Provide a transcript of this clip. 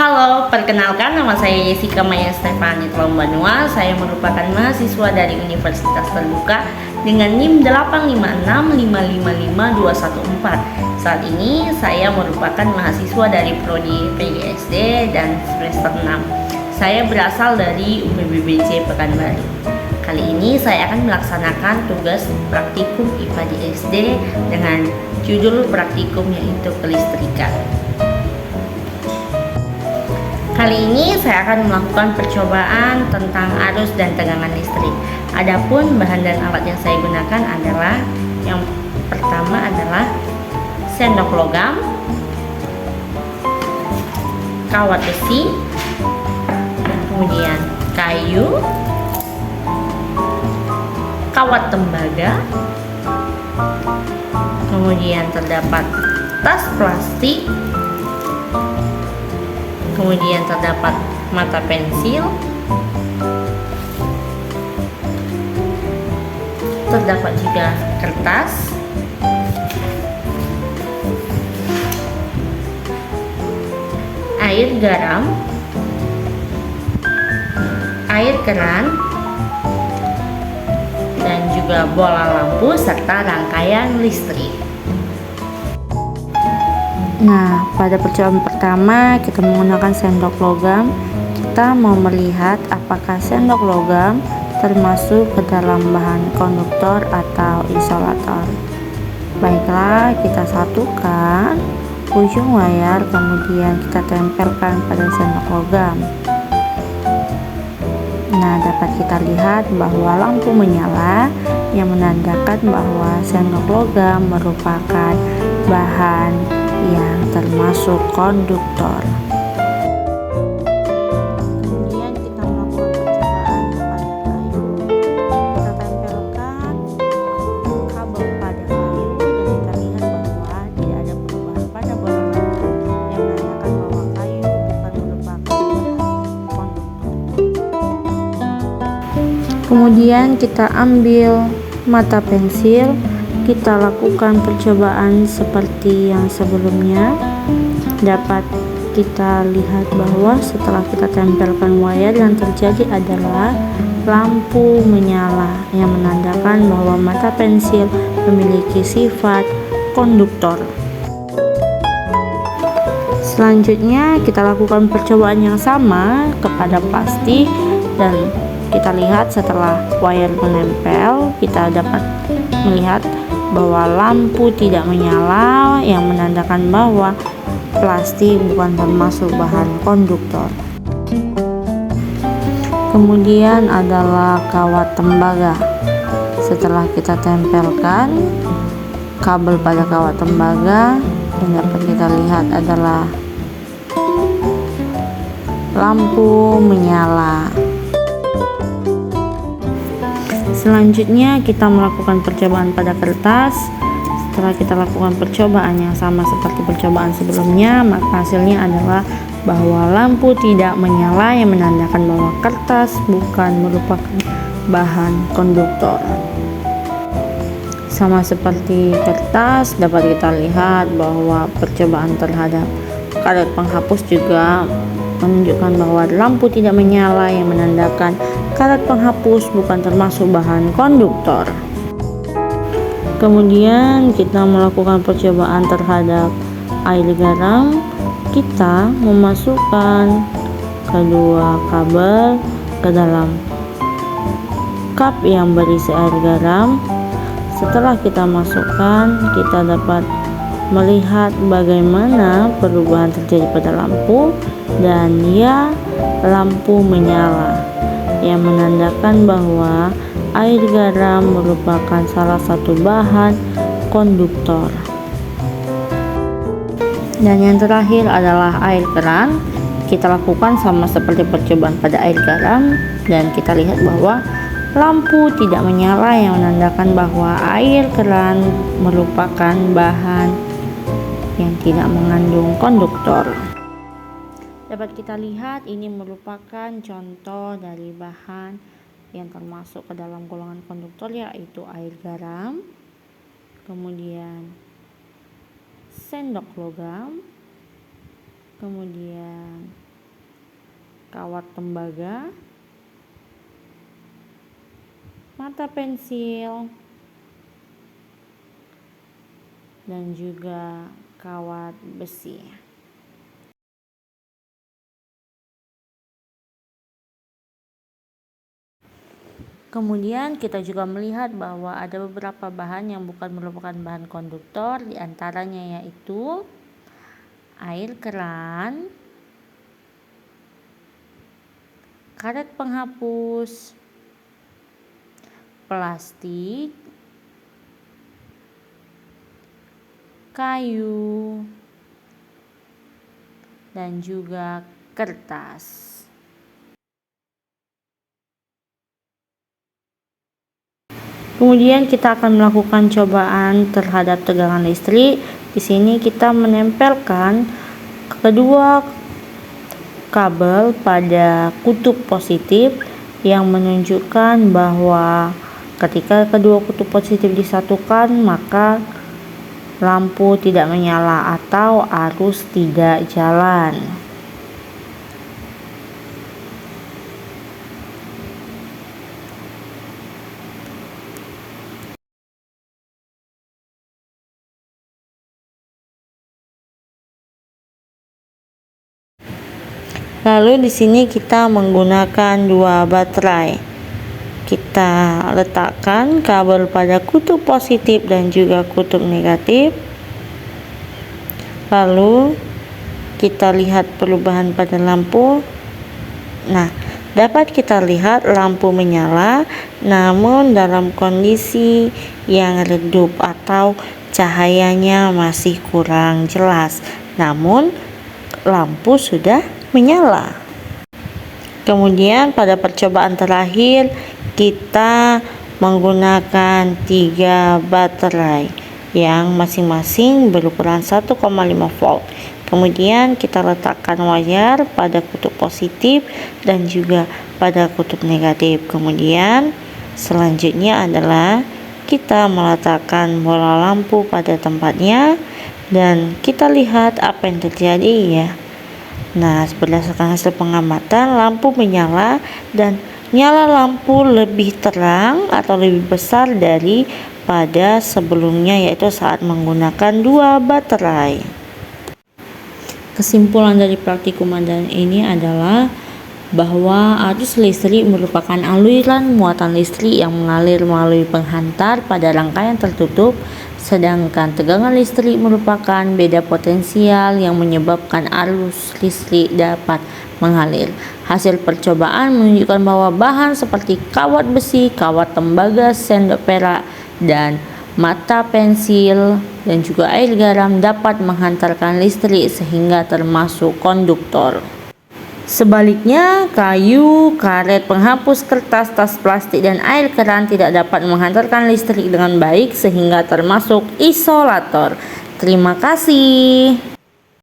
Halo, perkenalkan nama saya Jessica Maya Stefani Lombanua. Saya merupakan mahasiswa dari Universitas Terbuka dengan NIM 856555214. Saat ini saya merupakan mahasiswa dari Prodi PGSD dan semester 6. Saya berasal dari UPBBC Pekanbaru. Kali ini saya akan melaksanakan tugas praktikum IPA di SD dengan judul praktikum yaitu kelistrikan. Kali ini saya akan melakukan percobaan tentang arus dan tegangan listrik. Adapun bahan dan alat yang saya gunakan adalah yang pertama adalah sendok logam, kawat besi, kemudian kayu, kawat tembaga, kemudian terdapat tas plastik, kemudian terdapat mata pensil, terdapat juga kertas, air garam, air keran, dan juga bola lampu serta rangkaian listrik. Nah, pada percobaan pertama kita menggunakan sendok logam. Kita mau melihat apakah sendok logam termasuk ke dalam bahan konduktor atau isolator. Baiklah, kita satukan ujung wayar, kemudian kita tempelkan pada sendok logam. Nah, dapat kita lihat bahwa lampu menyala yang menandakan bahwa sendok logam merupakan bahan yang termasuk konduktor. Kemudian kita melakukan percobaan pada kayu. Kita tempelkan kabel pada kayu dan kita lihat bahwa tidak ada perubahan pada bola lampu yang menandakan bahwa kayu bukan merupakan konduktor. Kemudian kita ambil mata pensil. Kita lakukan percobaan seperti yang sebelumnya. Dapat kita lihat bahwa setelah kita tempelkan wayar, yang terjadi adalah lampu menyala yang menandakan bahwa mata pensil memiliki sifat konduktor. Selanjutnya kita lakukan percobaan yang sama kepada plastik, dan kita lihat setelah wayar menempel, kita dapat melihat bahwa lampu tidak menyala yang menandakan bahwa plastik bukan termasuk bahan konduktor. Kemudian adalah kawat tembaga. Setelah kita tempelkan kabel pada kawat tembaga, yang dapat kita lihat adalah lampu menyala. Selanjutnya kita melakukan percobaan pada kertas. Setelah kita lakukan percobaan yang sama seperti percobaan sebelumnya, maka hasilnya adalah bahwa lampu tidak menyala yang menandakan bahwa kertas bukan merupakan bahan konduktor. Sama seperti kertas, dapat kita lihat bahwa percobaan terhadap karet penghapus juga menunjukkan bahwa lampu tidak menyala yang menandakan karet penghapus bukan termasuk bahan konduktor. Kemudian kita melakukan percobaan terhadap air garam. Kita memasukkan kedua kabel ke dalam cup yang berisi air garam. Setelah kita masukkan, kita dapat melihat bagaimana perubahan terjadi pada lampu, dan lampu menyala yang menandakan bahwa air garam merupakan salah satu bahan konduktor. Dan yang terakhir adalah air keran. Kita lakukan sama seperti percobaan pada air garam, dan kita lihat bahwa lampu tidak menyala yang menandakan bahwa air keran merupakan bahan yang tidak mengandung konduktor. Dapat kita lihat ini merupakan contoh dari bahan yang termasuk ke dalam golongan konduktor, yaitu air garam, kemudian sendok logam, kemudian kawat tembaga, mata pensil, dan juga kawat besi. Kemudian kita juga melihat bahwa ada beberapa bahan yang bukan merupakan bahan konduktor, diantaranya yaitu air keran, karet penghapus, plastik, kayu, dan juga kertas. Kemudian kita akan melakukan cobaan terhadap tegangan listrik. Di sini kita menempelkan kedua kabel pada kutub positif yang menunjukkan bahwa ketika kedua kutub positif disatukan maka lampu tidak menyala atau arus tidak jalan. Lalu di sini kita menggunakan dua baterai. Kita letakkan kabel pada kutub positif dan juga kutub negatif. Lalu kita lihat perubahan pada lampu. Nah, dapat kita lihat lampu menyala namun dalam kondisi yang redup atau cahayanya masih kurang jelas. Namun lampu sudah menyala. Kemudian pada percobaan terakhir kita menggunakan 3 baterai yang masing-masing berukuran 1,5 volt. Kemudian kita letakkan wayar pada kutub positif dan juga pada kutub negatif. Kemudian selanjutnya adalah kita meletakkan bola lampu pada tempatnya dan kita lihat apa yang terjadi ya. Nah, berdasarkan hasil pengamatan, lampu menyala dan nyala lampu lebih terang atau lebih besar daripada sebelumnya, yaitu saat menggunakan 2 baterai. Kesimpulan dari praktikum andalan ini adalah bahwa arus listrik merupakan aliran muatan listrik yang mengalir melalui penghantar pada rangkaian tertutup, sedangkan tegangan listrik merupakan beda potensial yang menyebabkan arus listrik dapat mengalir. Hasil percobaan menunjukkan bahwa bahan seperti kawat besi, kawat tembaga, sendok perak, dan mata pensil dan juga air garam dapat menghantarkan listrik sehingga termasuk konduktor. Sebaliknya, kayu, karet penghapus, kertas, tas plastik, dan air keran tidak dapat menghantarkan listrik dengan baik sehingga termasuk isolator. Terima kasih.